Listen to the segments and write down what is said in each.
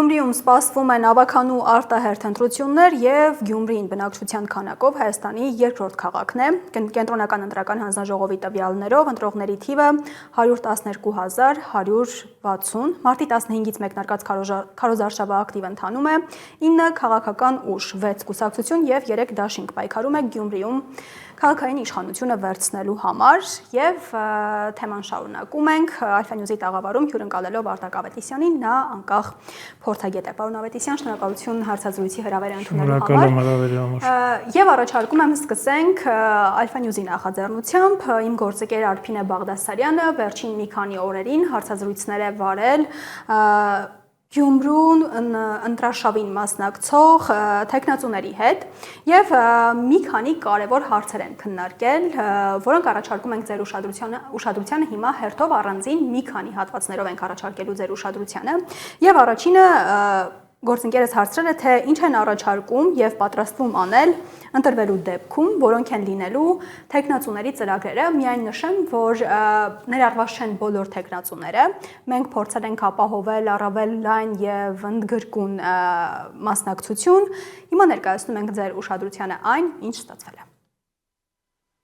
Գյումրիում սպասվում են ավագանու արտահերթ ընտրություններ եւ Գյումրին բնակչության քանակով Հայաստանի երկրորդ քաղաքն է։ Կենտրոնական ընտրական հանձնաժողովի տվյալներով ընտրողների թիվը 112,160, մարտի 15-ից մեկնարկած քարոզարշավը ակտիվ ընթանում է, 9 քաղաքական ուժ, 6 կուսակցություն եւ 3 դաշինք պայքարում է Գյումրիում քաղաքային իշխանությունը վերցնելու համար եւ թեման շարունակում ենք Alpha News-ի տաղավարում հյուրընկալելով Արտակ Ավետիսյանին, նա անկախ փորձագետ է։ Պարոն Ավետիսյան, շնորհակալություն հարցազրույցի հրավերը ընդունելու համար։ Եվ առաջարկում եմ սկսենք Alpha News-ի նախաձեռնությամբ իմ գործընկեր Արփինե Բաղդասարյանը վերջին մի քանի օրերին հարցազրույցներ է վարել Գյումրուն ընտրաշավին մասնակցող տեխնացուների հետ եւ մի քանի կարևոր հարցեր են քննարկել, որոնք առաջարկում ենք ձեր ուշադրությանը հիմա հերթով առանձին մի քանի հատվածներով ենք առաջարկելու ձեր ուշադրությանը եւ առաջինը գործընկերս հարցրել է, թե ինչ են առաջարկում եւ պատրաստվում անել ընտրվելու դեպքում, որոնք են լինելու տեխնացուների ծրագրերը։ Միայն նշեմ, որ ներառված չեն բոլոր տեխնացուները։ Մենք փորձել ենք ապահովել առավել լայն եւ ընդգրկուն մասնակցություն։ Հիմա ներկայացնում ենք ձեր ուշադրությանը այն, ինչ ստացվել է։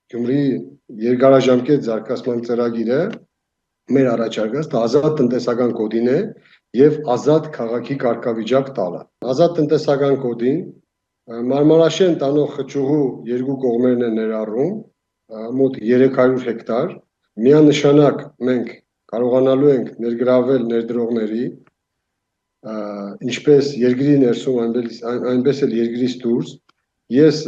Գյումրի երկարաժամկետ զարգացման ծրագիրը մեր առաջարկած ազատ տնտեսական կոդին է եւ ազատ քաղաքի կարգավիճակ տալը։ Ազատ տնտեսական կոդին Մարմարաշեն տանող խճուղու երկու կողմերն են ներառում, մոտ 300 հեկտար, միանշանակ մենք կարողանալու ենք ներգրավել ներդրողների, ինչպես երկրի ներսում, այնպես էլ երկրից դուրս։ Ես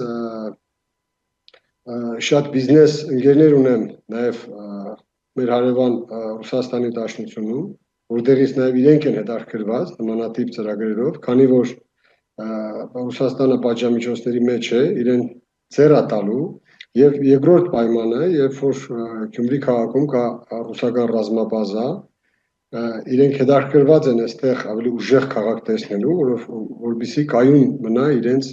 շատ բիզնես ընկերներ ունեմ նաև մեր հարևան Ռուսաստանի Դաշնությունում, որտեղից նաև իրենք են հետաքրքրված նմանատիպ ծրագրերով, քանի որ Ռուսաստանը պատժամիջոցների մեջ է, իրեն ձեռ է տալու եւ երկրորդ պայմանը, երբ որ Գյումրի քաղաքում կա ռուսական ռազմաբազա, իրենք հետաքրքրված են այստեղ ավելի ուժեղ քաղաք տեսնելու, որովհետեւ կայուն մնա իրենց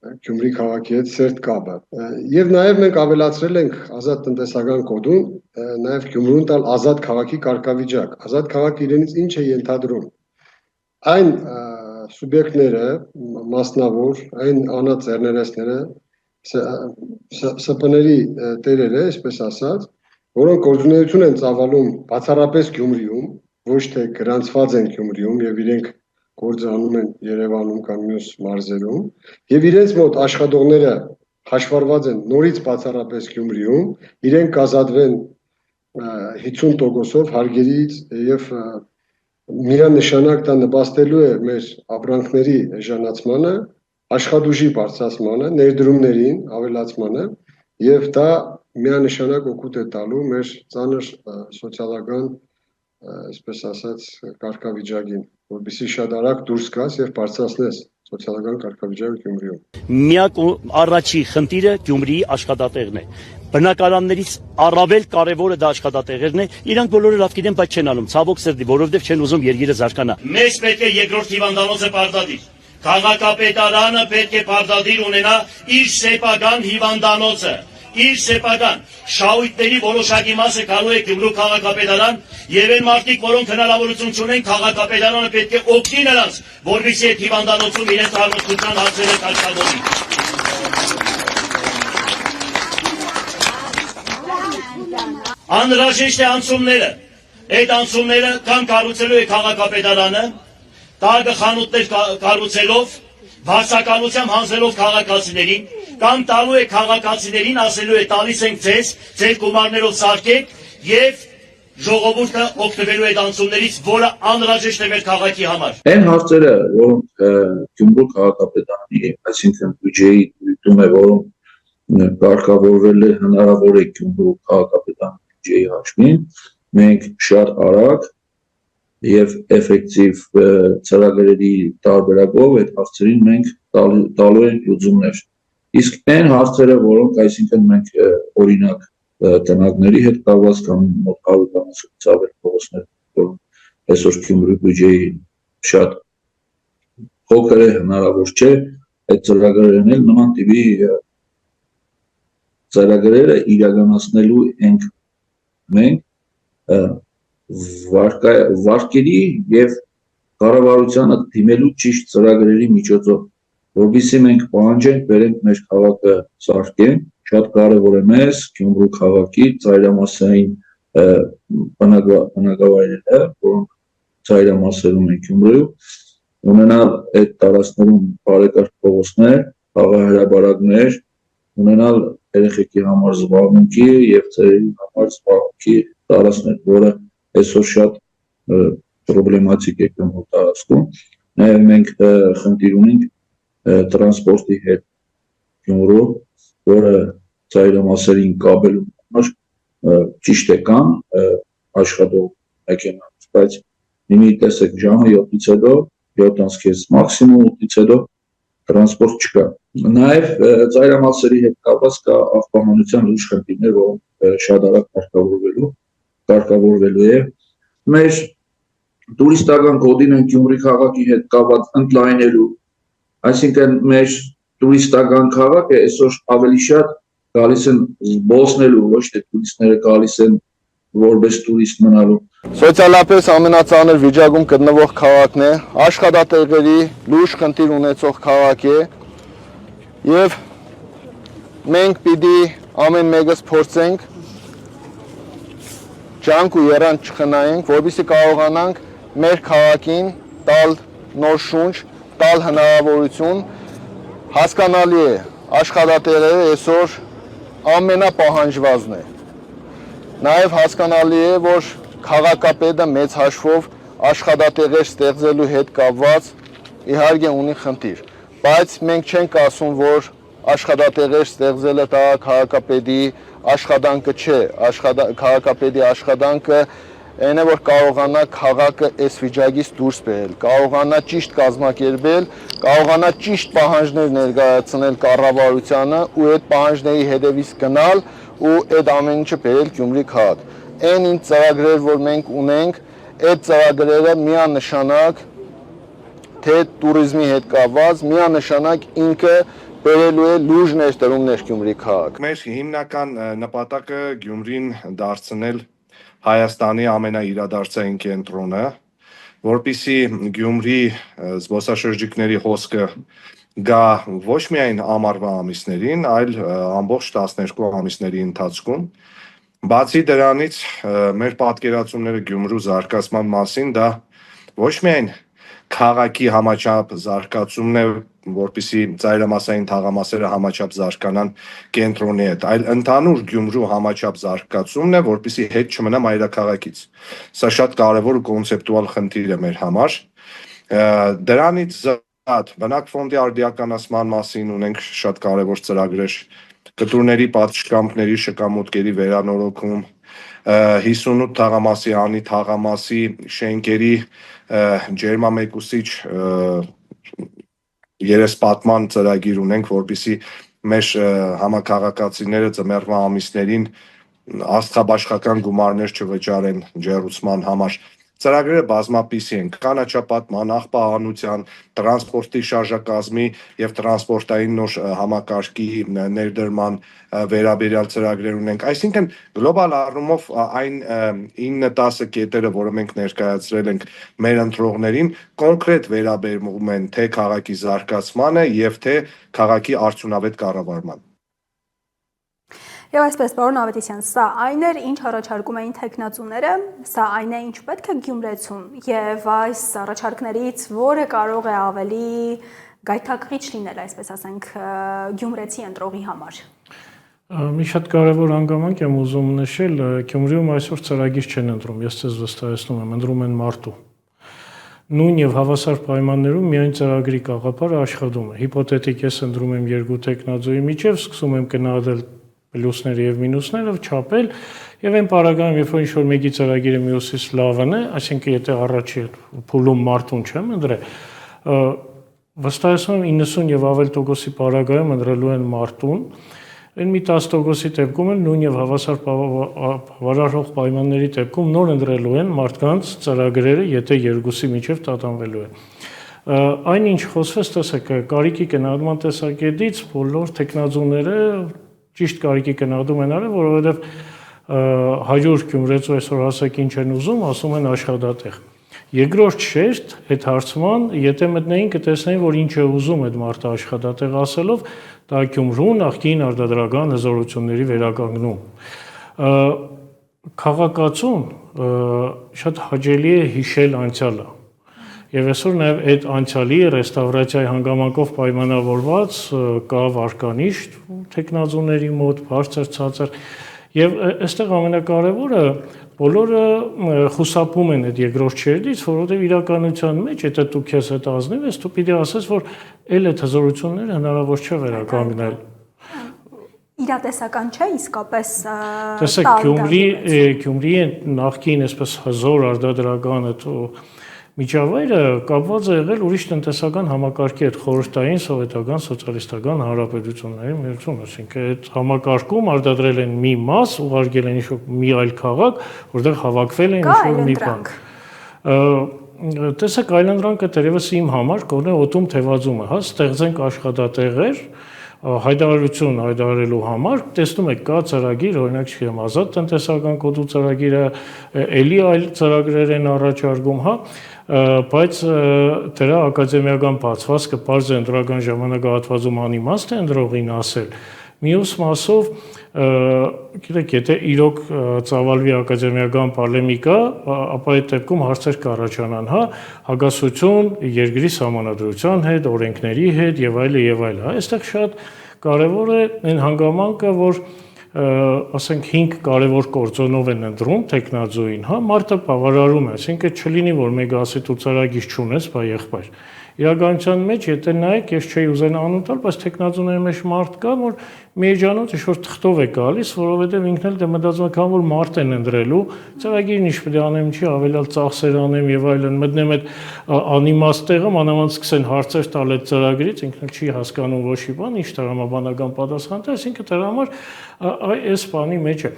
Գյումրի քաղաքի հետ սերտ կապը։ Եվ նաև մենք ավելացրել ենք ազատ տնտեսական կոդում, նաև Գյումրուն տալ ազատ քաղաքի կարգավիճակ։ Ազատ քաղաքը իրենից ինչ է ենթադրում։ Այն սուբյեկտները, մասնավոր, այն անձեռներեցները, ՍՊ-ների տերերը, այսպես ասած, որոնք գործունեություն են ծավալում բացառապես Գյումրիում, ոչ թե գրանցված են Գյումրիում եւ իրենք գործ անում են Երևանում կամ մյուս մարզերում, եւ իրենց մոտ աշխատողները հաշվառված են նորից բացառապես Գյումրիում, իրենք կազատվեն 50%-ով հարգերից եւ միանշանակ դա նպաստելու է մեր ապրանքների էժանացմանը, աշխատուժի բարձրացմանը, ներդրումներին ավելացմանը եւ դա միանշանակ օգուտ է տալու մեր ծանր սոցիալական, այսպես ասած, կարգավիճակին, որովհետեւ շատ արագ դուրս գաս եւ բարձրացնես սոցիալական կարգավիճակը Գյումրիում։ Միակ առաջի խնդիրը Գյումրիի աշխատատեղն է։ Բնակարաններից առավել կարևորը դա աշխատատեղերն է, իրանք բոլորը լավ գիտեն, բայց չեն անում, ցավոք սրտի, որովհետև չեն ուզում երկիրը զարգանա։ Մեզ պետք է երկրորդ հիվանդանոցը պարտադիր։ Քաղաքապետարանը պետք է պարտադիր ունենա իր սեփական հիվանդանոցը, իր սեփական շահույթների որոշակի մասը գալու է Գյումրու քաղաքապետարան, եւ այն մարդիկ, որոնք հնարավորություն չունեն, քաղաքապետարանը պետք է օգնի նրանց, որովհետեւ այդ հիվանդանոցում իրենց առողջության հարցերը կարգավորի։ Անհրաժեշտ է անցումները, այդ անցումները կամ կառուցելու է քաղաքապետարանը, տագը խանութներ կառուցելով, վարձակալությամբ հանձնելով քաղաքացիներին, կամ տալու է քաղաքացիներին, ասելու է տալիս ենք ձեզ, ձեր գումարներով սարքեք եւ ժողովուրդը օգտվելու այդ անցումներից, որը անհրաժեշտ է մեր քաղաքի համար։ Այն հարցերը, որոնք Գյումրու քաղաքապետարանի, այսինքն բյուջեի դիտում է, որոնք կարգավորվել է հնարավոր է Գյումրու քաղաքապետարանի բյուջեի հաշվին, մենք շատ արագ եւ էֆեկտիվ ծրագրերի տարբերակով այդ հարցերին մենք տալու ենք լուծումներ։ Իսկ այն հարցերը, որոնք այսինքն մենք օրինակ տնագների հետ կապված կամ մոտ 100-ից ավել փողոցներ, որոնք այսօր Գյումրի բյուջեի շատ փոքր է, հնարավոր չէ, այդ ծրագրերն էլ նման տիպի ծրագրերը իրականացնելու ենք մենք վարկերի եւ կառավարությանը դիմելու ճիշտ ծրագրերի միջոցով, որովհետեւ մենք պահանջենք բերենք մեր քաղաքը սարքենք, շատ կարևոր է մեզ Գյումրու քաղաքի ծայրամասային բնակավայրերը, որոնք ծայրամասերում են Գյումրու, ունենալ այդ տարածքներում բարեկարգ փողոցներ, խաղահրաբարակներ, ունենալ երեխեքի համար զբաղմունքի եւ ծերերի համար զբաղմունքի տարածքներ, որը այսօր շատ պրոբլեմատիկ է Գյումրու տարածքում։ Նաեւ մենք խնդիր ունենք տրանսպորտի հետ Գյումրու, որը ծայրամասերին կապելու համար ճիշտ է կան աշխատող մեքենաներ, բայց հիմի տեսեք ժամը 7-ից հետո 7-ից մաքսիմում 8-ից հետո տրանսպորտ չկա։ Նաև ծայրամասերի հետ կապված կա աղբահանության լուրջ խնդիրներ, որոնք շատ արագ կարգավորվելու է։ Մեր տուրիստական կոդին Գյումրի քաղաքի հետ կապված ընդլայնելու, այսինքն մեր տուրիստական քաղաքը այսօր ավելի շատ գալիս են զբոսնելու, ոչ թե տուրիստները գալիս են որպես տուրիստ մնալու։ Սոցիալապես ամենածանր վիճակում գտնվող քաղաքն է, աշխատատեղերի լուրջ խնդիր ունեցող քաղաք է եւ մենք պիտի ամեն մեկս փորձենք ջանք ու երանք չխնայենք, որպեսզի կարողանանք մեր քաղաքին տալ նոր շունչ, տալ հնարավորություն, հասկանալի է աշխատատեղերը այսօր ամենապահանջվածն է։ Նաև հասկանալի է, որ քաղաքապետը մեծ հաշվով աշխատատեղեր ստեղծելու հետ կապված իհարկե ունի խնդիր, բայց մենք չենք ասում, որ աշխատատեղեր ստեղծելը դա քաղաքապետի աշխատանքը չէ, քաղաքապետի աշխատանքը այն է, որ կարողանա քաղաքը այս վիճակից դուրս բերել, կարողանա ճիշտ կազմակերպել, կարողանա ճիշտ պահանջներ ներկայացնել կառավարությանը ու այդ պահանջների հետևից գնալ ու այդ ամեն ինչը բերել Գյումրի քաղաք։ Այն ինչ ծրագրեր, որ մենք ունենք, այդ ծրագրերը միանշանակ թե туриզմի հետ կապված, միանշանակ ինքը բերելու է լուրջ ներդրումներ Գյումրի քաղաք։ Մեր հիմնական նպատակը Գյումրին դարձնել Հայաստանի ամենաիրադարձային կենտրոնը, որպեսզի Գյումրի զբոսաշրջիկների հոսքը գա ոչ միայն ամառվա ամիսներին, այլ ամբողջ 12 ամիսների ընթացքում։ Բացի դրանից մեր պատկերացումները Գյումրու զարգացման մասին դա ոչ միայն քաղաքի համաչափ զարգացումն է, որպեսզի ծայրամասային թաղամասերը համաչափ զարգանան կենտրոնի հետ, այլ ընդհանուր Գյումրու համաչափ զարգացումն է, որպեսզի հետ չմնա մայրաքաղաքից։ Սա շատ կարևոր ու կոնցեպտուալ խնդիր է մեր համար։ Դրանից զատ բնակ ֆոնդի արդիականացման մասին ունենք շատ կարևոր ծրագրեր, կտուրների պատշգամբների շքամուտքերի վերանորոգում, 58 թաղամասի անի թաղամասի շենքերի ջերմամեկուսիչ երեսպատման ծրագիր ունենք, որպեսզի մեր համաքաղաքացիները ձմեռվա ամիսներին աստղաբաշխական գումարներ չվճարեն ջեռուցման համար։ Ծրագրերը բազմապիսի են կանաչապատման, աղբահանության, տրանսպորտի շարժակազմի եւ տրանսպորտային նոր համակարգի ներդրման վերաբերյալ ծրագրեր ունենք։ Այսինքն գլոբալ առումով այն 9-10 կետերը, որը մենք ներկայացրել ենք մեր ընտրողներին, կոնկրետ վերաբերում են թե քաղաքի զարգացմանը եւ թե քաղաքի արդյունավետ կառավարմանը։ Եվ այսպես, պարոն Ավետիսյան, սա այն էր, ինչ առաջարկում էին թեկնածուները, սա այն է, ինչ պետք է Գյումրեցուն, եւ այս առաջարկներից որը կարող է ավելի գայթակղիչ լինել, այսպես ասենք, գյումրեցի ընտրողի համար։ Մի շատ կարևոր հանգամանք եմ ուզում նշել, Գյումրիում այսօր ծրագիր չեն ընտրում, ես ձեզ վստահեցնում եմ, ընտրում են մարտու։ Նույն եւ հավասար պայմաններում միայն ծրագրի կաղապարը աշխատում է։ Հիպոթետիկ ես ընտրում եմ երկու տեխնազոյի միջև, սկսում եմ գնահատել պլյուսները եւ մինուսները, չափել եւ այն պարագայում, երբ որ ինչ-որ մեկի ծրագիրը մյուսից լավն է, այսինքն եթե առաջի փուլում մարտուն չեմ ընտրել, վստահեցնում եմ 90 եւ ավել տոկոսի պարագայում ընտրելու են մարտուն, այն մի 10%-ի դեպքում էլ նույն եւ հավասար բավարարող պայմանների դեպքում նոր ընտրելու են մարդկանց ծրագրերը, եթե երկուսի միջև տատանվելու են։ Այն ինչ խոսվեց, տեսեք, կարիքի գնահատման տեսակետից բոլոր տեխնազոները ճիշտ կարիքի գնահատում են արել, որովհետև 100 գյումրեցու այսօր հասեք ինչ են ուզում, ասում են աշխատատեղ։ Երկրորդ շերտ այդ հարցման, եթե մտնեին կտեսնեին, որ ինչ է ուզում այդ մարդը աշխատատեղ ասելով, դա Գյումրու նախկին արտադրական հզորությունների վերականգնում։ Քաղաքացուն շատ հաճելի է հիշել անցյալը։ Եվ այսօր նաև այդ անցյալի ռեստավրացիայի հանգամանքով պայմանավորված կա վարկանիշ տեխնազուների մոտ, բարձր ցածր, եւ այստեղ ամենակարևորը բոլորը խուսափում են այդ երկրորդ շերտից, որովհետեւ իրականության մեջ, եթե դու քեզ հետ ազնիվ ես, դու պիտի ասես, որ այլ այդ հզորությունները հնարավոր չէ վերականգնել։ Իրատեսական չէ իսկապես տեսեք, Գյումրի նախկին այսպես հզոր արտադրական այդ միջավայրը կապված է եղել ուրիշ տնտեսական համակարգի հետ, խորհրդային սովետական սոցիալիստական հանրապետությունների միություն, այսինքն այդ համակարգում արտադրել են մի մաս, ուղարկել են ինչ-որ մի այլ քաղաք, որտեղ հավաքվել են ինչ-որ մի բան։ Տեսեք, այլանդրանքը դերևս իմ համար կողմը օտում թևածում է, հա, ստեղծենք աշխատատեղեր, հայտարարություն հայտարարելու համար, տեսնում եք, կա ծրագիր, օրինակ չգիտեմ, ազատ տնտեսական կոդու ծրագիրը, էլի այլ ծրագրեր են առաջարկում, հա, բայց դրա ակադեմիական բացվածքը պարզ է ընտրական ժամանակահատվածում անիմաստ է ընտրողին ասել։ Մյուս մասով, գիտեք, եթե իրոք ծավալվի ակադեմիական պոլեմիկա, ապա այդ դեպքում հարցեր կառաջանան, հա, հակասություն երկրի սահմանադրության հետ, օրենքների հետ եւ այլը եւ այլը։ Այստեղ շատ կարեւոր է այն հանգամանքը, որ ասենք 5 կարևոր կորձոնով են ընտրում տեխնազոին, հա, մարդը բավարարում է, այսինքն չլինի, որ մեկ ասի դու ծրագիր չունես, բա եղբայր։ Իրականության մեջ, եթե նայեք, ես չէի ուզենա անուն տալ, բայց տեխնազոների մեջ մարդ կա, որ մի էջանոց ինչ-որ թղթով է գալիս, որովհետև ինքն էլ դե մտածում է, քան որ մարդ են ընտրելու, ծրագիրն ինչ պետք է անեմ, չի ավելալ ծախսեր անեմ եւ այլն, մտնեմ այդ անիմաստ տեղը, մանավանդ սկսեն հարցեր տալ այդ ծրագրից, ինքն էլ չի հասկանում ոչ մի բան, ինչ տրամաբանական պատասխան տա, այսինքն դրա համար այս բանի մեջ է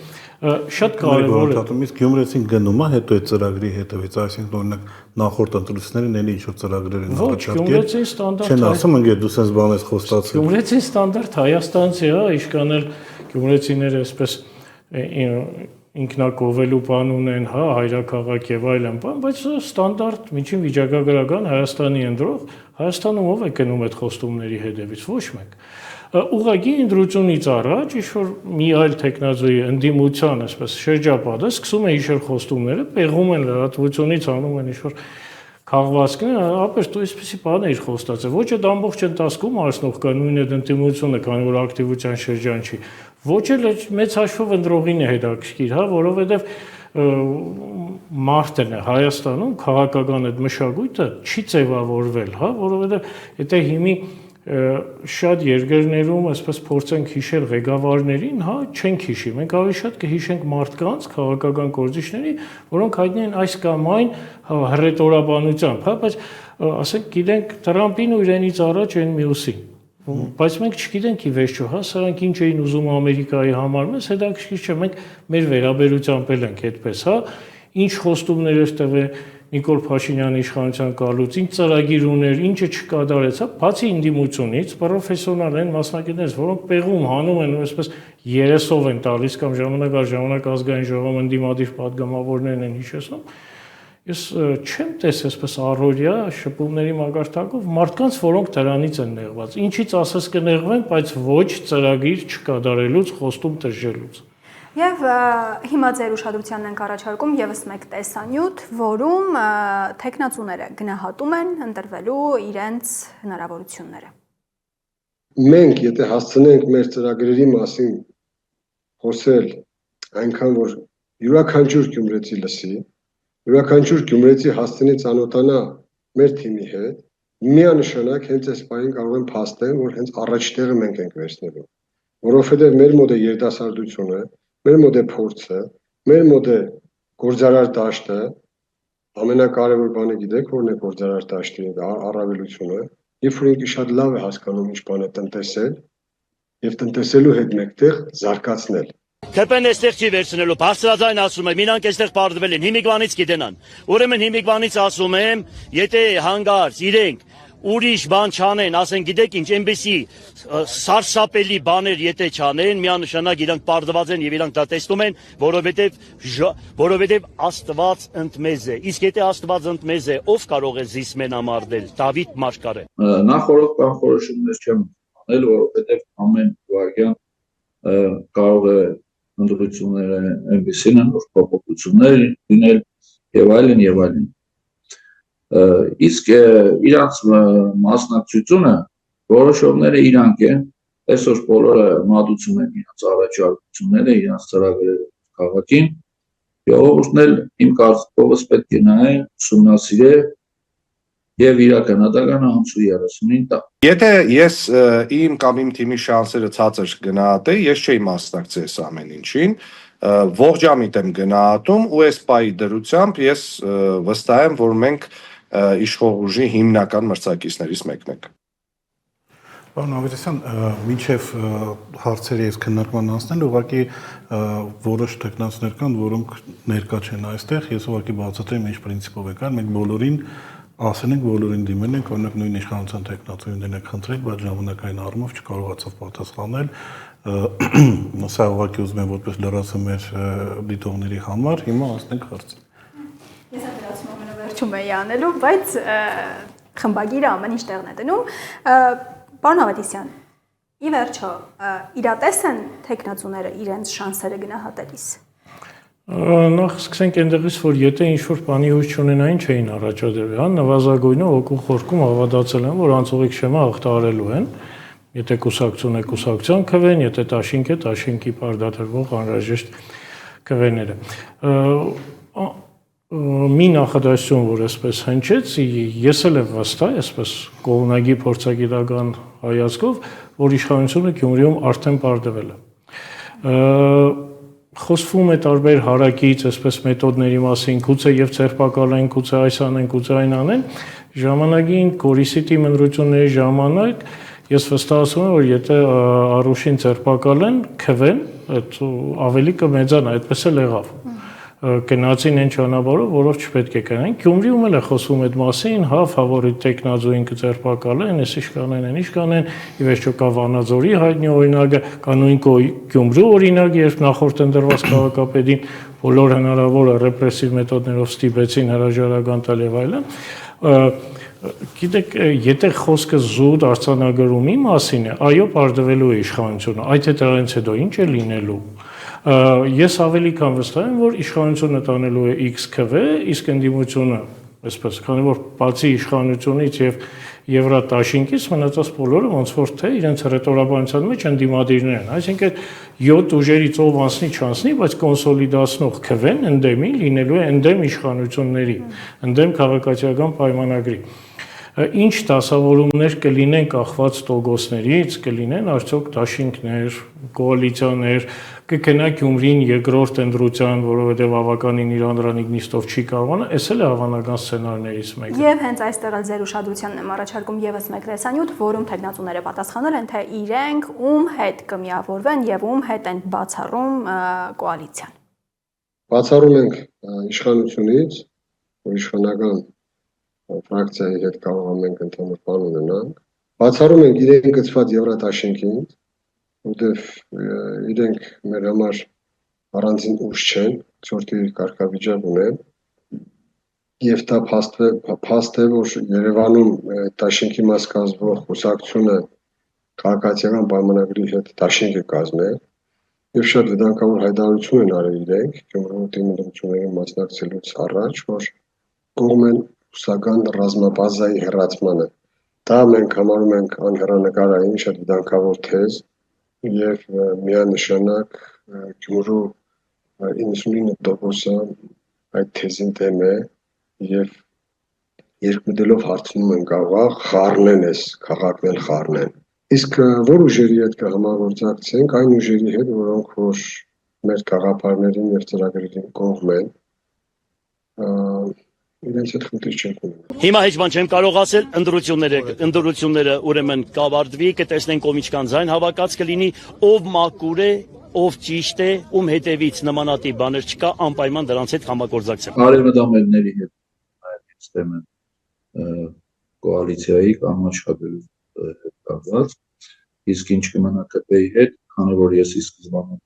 շատ կարևոր է։ Իսկ Գյումրեցին գնում է հետո այդ ծրագրի հետևից, այսինքն օրինակ նախորդ ընտրություններին էլի ինչ-որ ծրագրեր են առաջարկել։ Չեն ասում, ընկեր դու sense բան ես խոստացել։ Գյումրեցին ստանդարտ հայաստանցի է, իշքան էլ գյումրեցիները այսպես ինքնակովելու բան ունեն, հա, հայրաքաղաք եւ այլն բան, բայց ստանդարտ միջին վիճակագրական Հայաստանի ընտրող, Հայաստանում ով է գնում այդ խոստումների հետևից, ոչ մեկ։ Ուղղակի ընտրությունից առաջ ինչ-որ մի այլ տեխնազոյի ընդդիմության, այսպես շրջապատը սկսում է իշեր խոստումները, պեղում են լրատվությունից, անում են ինչ-որ քաղվածքներ, ապեր դու այսպեսի բան էիր խոստացել, ոչ այդ ամբողջ ընթացքում արցնող կա նույն այդ ընդդիմությունը, քանի որ ակտիվության շրջան չի, ոչ էլ մեծ հաշվով ընտրողին է հետաքրքիր, հա, որովհետև մարդն է Հայաստանում քաղաքական այդ մշակույթը չի ձևավորվել, հա, որովհետև եթե հիմի շատ երկրներում այսպես փորձենք հիշել ղեկավարներին, հա, չենք հիշի։ Մենք ավելի շատ կհիշենք մարդկանց, քաղաքական գործիչների, որոնք հայտնի են այս կամ այն հռետորաբանությամբ, հա, բայց ասենք գիտենք Տրամպին ու իրենից առաջ այն մյուսին։ Բայց մենք չգիտենք ի վերջո, հա, սրանք ինչ էին ուզում Ամերիկայի համար, մեզ հետաքրքիր չէ, մենք մեր վերաբերությամբ ենք այդպես, հա, ինչ խոստումներ այստեղ է Նիկոլ Փաշինյանի իշխանության կալուց, ինչ ծրագիր ուներ, ինչը չկատարեց, հա, բացի ինդիմությունից, պրոֆեսիոնալ են մասնակիցներ, որոնք պեղում հանում են ու այսպես երեսով են տալիս կամ ժամանակ առ ժամանակ ազգային ժողովում ընդդիմադիր падգամավորներն են հիշեցնում։ Ես չեմ տեսել այսպես առօրյա շփումների մակարդակով մարդկանց, որոնք դրանից են նեղված։ Ինչից ասես կնեղվեն, բայց ոչ ծրագիր չկատարելուց, խոստում տրժելուց։ Եվ հիմա ձեր ուշադրությանն ենք առաջարկում եւս մեկ տեսանյութ, որում տեխնացուները գնահատում են ընտրվելու իրենց հնարավորությունները։ Մենք եթե հասցնենք մեր ծրագրերի մասին խոսել այնքան որ յուրաքանչյուր գյումրեցի լսի, յուրաքանչյուր գյումրեցի հասցնի ծանոթանա մեր թիմի հետ, միանշանակ հենց այս բանին կարող են փաստել, որ հենց առաջ տեղը մենք ենք վերցնելու, որովհետեւ մեր մոտ է երիտասարդությունը, մեր մոտ է փորձը, մեր մոտ է գործարար դաշտը, ամենակարևոր բանը գիտեք, որն է գործարար դաշտի առավելությունը, երբ որ ինքը շատ լավ է հասկանում ինչ բան է տնտեսել եւ տնտեսելու հետ մեկտեղ զարգացնել։ Թեպեն այստեղ չի վերցնելու, բարձրաձայն ասում եմ, իրանք այստեղ պարտվել են, հիմիկվանից գիտենան։ Ուրեմն հիմիկվանից ասում եմ, եթե հանգարց իրենք ուրիշ բան չանեն, ասեն գիտեք ինչ, այնպեսի սարսափելի բաներ եթե չանեն, միանշանակ իրանք պարտված են եւ իրանք դա տեսնում են, որովհետեւ Աստված ընդմեզ է։ Իսկ եթե Աստված ընդմեզ է, ով կարող է զիս մենամարտել։ Դավիթ Մարգարե։ Նախորդ կանխորոշումներ չեմ անել, որովհետեւ ամեն վարքյան կարող է ընդրությունները այնպեսին են, որ փոփոխություններ լինել եւ այլն։ Իսկ իրանց մասնակցությունը որոշումները իրանք են, այսօր բոլորը մատուցում են իրանց առաջարկությունները, իրանց ծրագրերը քաղաքին, ժողովուրդն էլ իմ կարծիքով պետք է նայեն, ուսումնասիրել եւ իրականատականը անցուի 39 տա։ Եթե ես իմ կամ իմ թիմի շանսերը ցածր գնահատեի, ես չէի մասնակցել այս ամեն ինչին, ողջամիտ եմ գնահատում ու այս պայի դրությամբ ես վստահ եմ, որ մենք իշխող ուժի հիմնական մրցակիցներից մեկն ենք։ Պարոն Ավետիսյան, մինչև հարցերի այս քննարկման անցնել, ուղղակի որոշ տեխնացիներ կան, որոնք ներկա չեն այստեղ, ես ուղղակի բացատրեմ ինչ պրինցիպով է կար, մենք բոլորին ասել ենք, բոլորին դիմել ենք, օրինակ նույն իշխանության տեխնացիներն ենք խնդրել, բայց ժամանակային առումով չկարողացավ պատասխանել։ Սա ուղղակի ուզում եմ որպես լրացում մեր դիտողների համար, հիմա ասենք հարցը։ Ես դրացում ամենավերջում էի անելու, բայց խմբագիրը ամեն ինչ տեղն է դնում։ Պարոն Ավետիսյան, ի վերջո, իրատես են տեխնացուները իրենց շանսերը գնահատելիս։ Նախ սկսենք այնտեղից, որ եթե ինչ-որ բանի հույս չունենային, չէին առաջադրվի, հա, նվազագույնը ոգու խորքում հավատացել են, որ անցողիկ շեմը հաղթահարելու են, եթե կուսակցություն է կուսակցության քվեն, եթե տաշինք է տաշինքի պարտադրվող անհրաժեշտ քվեները։ Մի նախադասություն, որ այսպես հնչեց, ես էլ եմ վստահ, այսպես կողմնակի փորձագիտական հայացքով, որ իշխանությունը Գյումրիում արդեն պարտվել է։ Խոսվում է տարբեր հարակից, այսպես մեթոդների մասին, գուցե եւ ցերպակալային, գուցե այս անեն, գուցե այն անեն, ժամանակին կորիսիտի մնդրությունների ժամանակ ես վստահում եմ, որ եթե առուշին ցերպակալեն, քվեն, այդ ավելի կմեծանա, այդպես էլ եղավ։ Գնացին այն ճանապարհով, որով չպետք է գնային։ Գյումրիում էլ է խոսվում այդ մասին, հա, ֆավորիտ տեխնազոին կձերբակալեն, այս իշկանեն, այն իշկանեն, ի վերջո կա Վանաձորի հայտնի օրինակը, կա նույն Գյումրու օրինակը, երբ նախորդ ընդրված քաղաքապետին բոլոր հնարավոր ռեպրեսիվ մեթոդներով ստիպեցին հրաժարական տալ եւ այլն։ Գիտեք, եթե խոսքը զուտ արձանագրումի մասին է, այո, պարտվելու է իշխանությունը, այդ է դրանից հետո ինչ է լինելու։ Ես ավելի քան վստահ եմ, որ իշխանությունը տանելու է X քվ, իսկ ընդդիմությունը, այսպես, քանի որ բացի իշխանությունից եւ Եվրատաշինքից մնացած բոլորը ոնց որ թե իրենց ռետորաբանության մեջ ընդդիմադիրներ են, այսինքն 7 ուժերից ով անցնի չանցնի, բայց կոնսոլիդացնող քվեն ընդդեմի լինելու է ընդդեմ իշխանությունների, ընդդեմ քաղաքացիական պայմանագրի։ Ինչ դասավորումներ կլինեն կախված տոկոսներից, կլինեն արդյոք դաշինքներ, կոալիցիաներ, կգնա Գյումրին երկրորդ ընտրության, որովհետև ավականին իր անդրանիկ նիստով չի կարողանա, այս էլ է հավանական սցենարներից մեկը։ Եվ հենց այստեղ էլ ձեր ուշադրությանն եմ առաջարկում եւս մեկ տեսանյութ, որում տեխնացուները պատասխանել են, թե իրենք ում հետ կմիավորվեն եւ ում հետ են բացառում կոալիցիան։ Բացառում ենք իշխանությունից, որ իշխանական ֆրակցիայի հետ կարող ենք ընդհանուր բան ունենանք։ Բացառում ենք իրենք գծված Եվրատաշինքին, որտեղ իրենք մեր համար առանձին ուժ չեն, ցորտի կարգավիճակ ունեն։ Եվ դա փաստ է, որ Երևանում Տաշինքի մաս կազմող կուսակցությունը քաղաքացիական պայմանագրի հետ Տաշինք է կազմել եւ շատ վտանգավոր հայտարարություն են արել իրենք Գյումրու դիմադրություններին մասնակցելուց առաջ, որ կողմ են ռուսական ռազմաբազայի հեռացմանը։ Դա մենք համարում ենք անհեռանկարային շատ վտանգավոր թեզ եւ միանշանակ Գյումրու 99% այդ թեզին դեմ է եւ երկմտելով հարցնում են կարող խառնեն այս քաղաքն էլ խառնեն։ Իսկ որ ուժերի հետ կհամագործակցենք, այն ուժերի հետ, որոնք որ մեր գաղափարներին եւ ծրագրերին կողմ են, իրենց հետ խնդիր չենք ունենա։ Հիմա հեչ բան չեմ կարող ասել, ընդրությունները ուրեմն կավարտվի, կտեսնենք ով ինչքան ձայն հավաքած կլինի, ով մաքուր է, ով ճիշտ է, ում հետևից նմանատիպ բաներ չկա, անպայման դրանց հետ համագործակցենք։ Արևմտամերների հետ այդպես դեմ են կոալիցիայի կամ աշխատելու հետ կապված, իսկ ինչ կմնա ԿՊ-ի հետ, քանի որ ես ի սկզբանե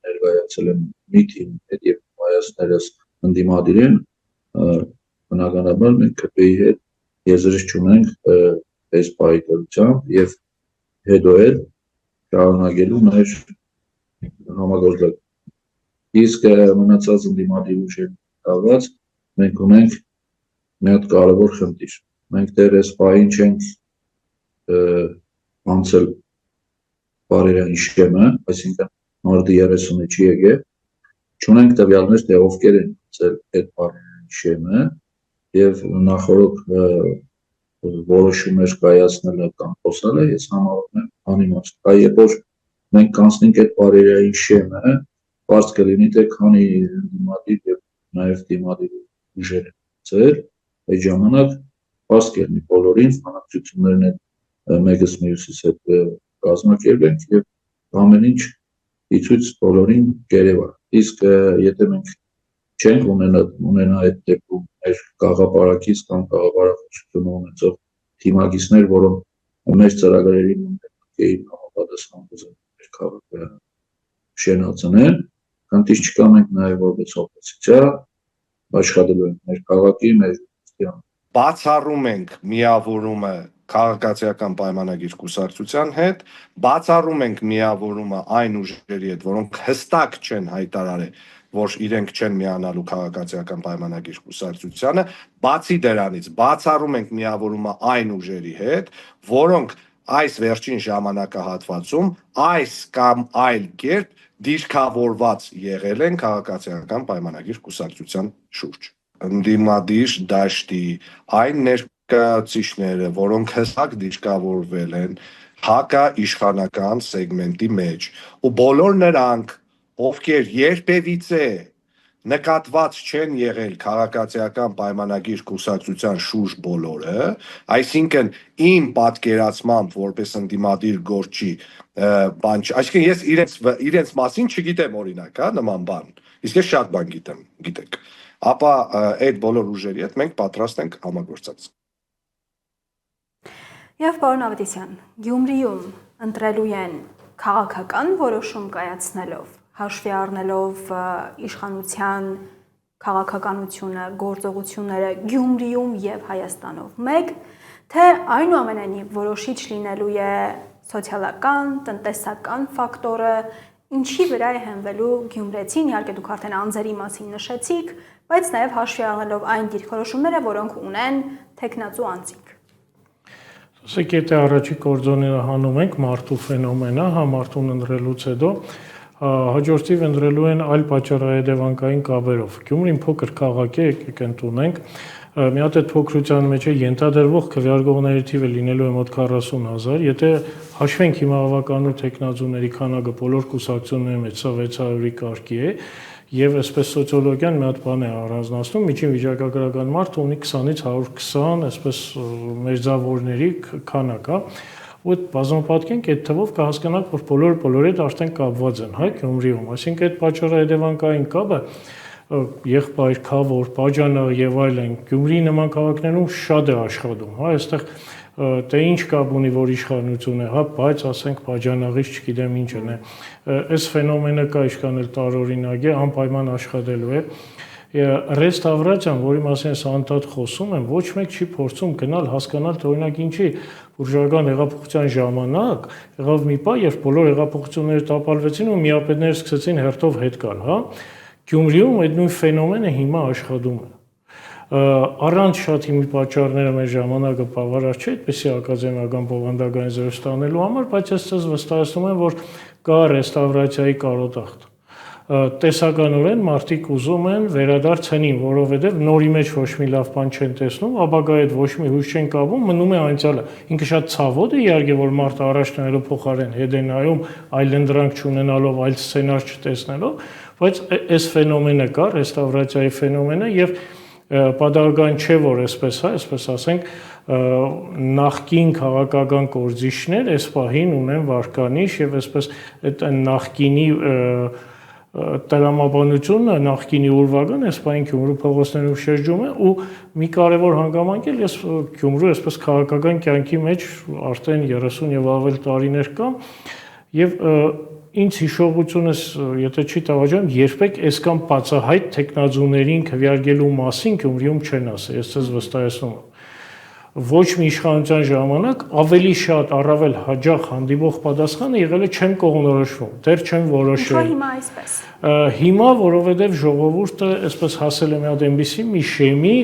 ներկայացել եմ մի թիմի հետ եւ հայացներս ընդդիմադիր են, բնականաբար մենք ԿՊ-ի հետ եզրից չունենք այս պայքարությամբ եւ հետո էլ շարունակելու մեր համագործակցությունը։ Իսկ մնացած ընդդիմադիր ուժերի կապված մենք ունենք մի հատ կարևոր խնդիր։ Մենք դեռ այս պահին չենք անցել բարերային շեմը, այսինքն մարտի 30-ը չի եկել, չունենք տվյալներ, թե ովքեր են անցել այդ բարերային շեմը եւ նախորդ որոշումներ կայացնելը կամ խոսալը ես համարում եմ անիմաստ։ Երբ որ մենք կանցնենք այդ բարերային շեմը, բարձ կլինի թե քանի դիմադիր եւ նաեւ դիմադիր ուժեր են ցել, այդ ժամանակ բարձ կլինի բոլորին բանակցություններն են մեկս մյուսից հետ կազմակերպենք եւ ամեն ինչ իցույց բոլորին կերևա։ Իսկ եթե մենք չենք ունենա այդ դեպքում մեր գաղափարակից կամ գաղափարախոսություն ունեցող թիմակիցներ, որոնք մեր ծրագրերի էին համապատասխան ուզում մեր քաղաքը շենացնել, քանտի չկա մենք նաև որպես օպոզիցիա աշխատելու ենք մեր քաղաքի, մեր ժողովրդի բացառում ենք միավորումը քաղաքացիական պայմանագիր կուսակցության հետ, բացառում ենք միավորումը այն ուժերի հետ, որոնք հստակ չեն հայտարարել, որ իրենք չեն միանալու քաղաքացիական պայմանագիր կուսակցությանը, բացի դրանից բացառում ենք միավորումը այն ուժերի հետ, որոնք այս վերջին ժամանակահատվածում այս կամ այլ կերպ դիրքավորված եղել են քաղաքացիական պայմանագիր կուսակցության շուրջ։ Ընդդիմադիր դաշտի այն ներկայացուցիչները, որոնք հստակ դիրքավորվել են հակաիշխանական սեգմենտի մեջ, ու բոլոր նրանք, ովքեր երբևիցե նկատված չեն եղել քաղաքացիական պայմանագիր կուսակցության շուրջ բոլորը, այսինքն իմ պատկերացմամբ որպես ընդդիմադիր գործչի բան, այսինքն ես իրենց մասին չգիտեմ օրինակ, նման բան, իսկ ես շատ բան գիտեք, ապա այդ բոլոր ուժերի հետ մենք պատրաստ ենք համագործակցել։ Եվ պարոն Ավետիսյան, Գյումրիում ընտրելու են քաղաքական որոշում կայացնելով, հաշվի առնելով իշխանության քաղաքականությունը, գործողությունները Գյումրիում եւ Հայաստանով մեկ, թե այնուամենայնիվ որոշիչ լինելու է սոցիալական, տնտեսական ֆակտորը, ինչի վրա է հենվելու գյումրեցին, իհարկե դուք արդեն անձերի մասին նշեցիք, բայց նաեւ հաշվի առնելով այն դիրքորոշումները, որոնք ունեն տեխնացու անձինք։ Ասեք, եթե առաջի կորձոնները հանում ենք մարդու ֆենոմենը, մարդուն ընտրելուց հետո հաջորդիվ ընտրելու են այլ պատճառահետևանքային կապերով։ Գյումրին փոքր քաղաք է, եկեք ընդունենք, մի հատ այդ փոքրության մեջ է ենթադրվող քվեարկողների թիվը լինելու է մոտ 40,000, եթե հաշվենք հիմա ավականու տեխնազուների քանակը բոլոր կուսակցությունների մեջ սա 600-ի կարգի է, եւ այսպես սոցիոլոգիան մի հատ բան է առանձնացնում, միջին վիճակագրական մարդը ունի 20-ից 120, այսպես մերձավորների քանակ է, ու այդ բազմապատկենք այդ թվով կհասկանանք, որ բոլորը այդ արդեն կապված են, հայ Գյումրիում, այսինքն այդ պատճառահետևանքային կապը եղբայր, քավոր, պաջանակ եւ այլն Գյումրիի նման քաղաքներում շատ է աշխատում, հա, այստեղ թե ինչ կապ ունի, որ իշխանություն է, հա, բայց ասենք պաջանաղից չգիտեմ ինչ են, այս ֆենոմենը կա իշխանել տարօրինակ է, անպայման աշխատելու է։ Ռեստավրացիան, որի մասին ես անդադ խոսում եմ, ոչ մեկ չի փորձում գնալ հասկանալ, թե օրինակ ինչի բուրժուական հեղափոխության ժամանակ եղավ մի պահ, երբ բոլոր հեղափոխությունները տապալվեցին ու միապետները սկսեցին հերթով հետ գալ, հա։ Գյումրիում այդ նույն ֆենոմենը հիմա աշխատում է։ Առանց շատ հիմի պատճառները մեր ժամանակը բավարար չէ այդպեսի ակադեմիական բովանդակային զրույց տանելու համար, բայց ես ցած վստահեցնում եմ, որ կա ռեստավրացիայի կարոտախտ։ Տեսականորեն մարդիկ ուզում են վերադարձ հնին, որովհետև նորի մեջ ոչ մի լավ բան չեն տեսնում, ապագայի հետ ոչ մի հույս չեն կապում, մնում է անցյալը։ Ինքը շատ ցավոտ է իհարկե, որ մարդը առաջ նայելու փոխարեն հետ է նայում, այլ ընդրանք չունենալով, այլ սցենար չտեսնելով, բայց այս ֆենոմենը կա, ռեստավրացիայի ֆենոմենը եւ պատահական չէ, որ այսպես, հա, այսպես ասենք, նախկին քաղաքական գործիչներ այս պահին ունեն վարկանիշ եւ այսպես այդ նախկինի տրամաբանությունը նախկինի ուրվագն այսպայն Գյումրու փողոցներով շրջում է ու մի կարևոր հանգամանք էլ ես Գյումրու այսպես քաղաքական կյանքի մեջ արդեն 30 եւ ավել տարիներ կամ եւ ինձ հիշողությունս եթե չի տավաճանում երբեք այսքան բացահայտ տեխնազուներին քվեարկելու մասին Գյումրիում չեն ասել ես ցեզ վստահեցնում եմ ոչ մի իշխանության ժամանակ ավելի շատ առավել հաջող հանդիպող պատասխանը եղել է չեմ կողմնորոշվում, դեռ չեմ որոշել։ Հիմա այսպես։ Հիմա, որովհետև ժողովուրդը այսպես հասել է մի հատ այնպիսի մի շեմի,